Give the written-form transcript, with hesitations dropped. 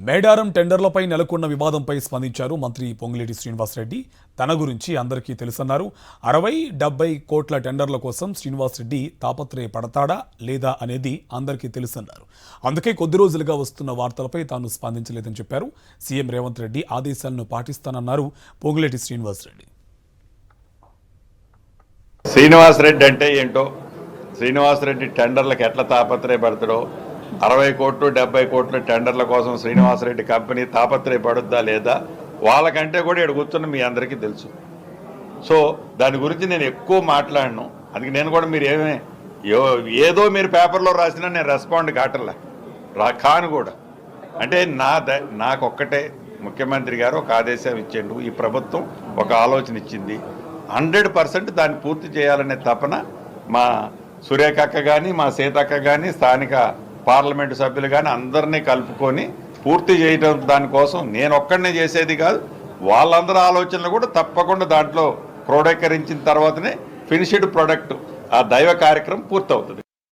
మేడారం టెండర్లపై నెలకొన్న వివాదంపై స్పందించారు మంత్రి పొంగులేటి శ్రీనివాసరెడ్డి. తన గురించి అందరికీ తెలుసన్నారు. 60-70 కోట్ల టెండర్ల కోసం శ్రీనివాసరెడ్డి తాపత్రయపడతాడా లేదా అనేది అందరికీ తెలుసన్నారు. అందుకే కొద్ది రోజులుగా వస్తున్న వార్తలపై తాను స్పందించలేదని చెప్పారు. సీఎం రేవంత్ రెడ్డి ఆదేశాలను పాటిస్తానన్నారు పొంగులేటి శ్రీనివాసరెడ్డి. శ్రీనివాసరెడ్డి అంటే ఏంటో, శ్రీనివాసరెడ్డి టెండర్లకు ఎట్లా తాపత్రయపడతాడో, 60 కోట్లు 70 కోట్ల టెండర్ల కోసం శ్రీనివాసరెడ్డి కంపెనీ తాపత్రయపడుద్దా లేదా వాళ్ళకంటే కూడా ఇక్కడ కూర్చున్న మీ అందరికీ తెలుసు. సో దాని గురించి నేను ఎక్కువ మాట్లాడను. అందుకే నేను కూడా మీరు ఏదో మీరు పేపర్లో రాసినా నేను రెస్పాండ్ కాను కూడా. అంటే నాకొక్కటే ముఖ్యమంత్రి గారు ఒక ఆదేశం ఇచ్చిండు, ఈ ప్రభుత్వం ఒక ఆలోచన ఇచ్చింది. 100% దాన్ని పూర్తి చేయాలనే తపన మా సురేఖక్క కానీ మా సీతక్క కానీ స్థానిక పార్లమెంటు సభ్యులు కానీ అందరినీ కలుపుకొని పూర్తి చేయడం దానికోసం నేను ఒక్కడనే చేసేది కాదు, వాళ్ళందరి ఆలోచనలు కూడా తప్పకుండా దాంట్లో క్రోడీకరించిన తర్వాతనే ఫినిష్డ్ ప్రొడక్ట్ ఆ దైవ కార్యక్రమం పూర్తవుతుంది.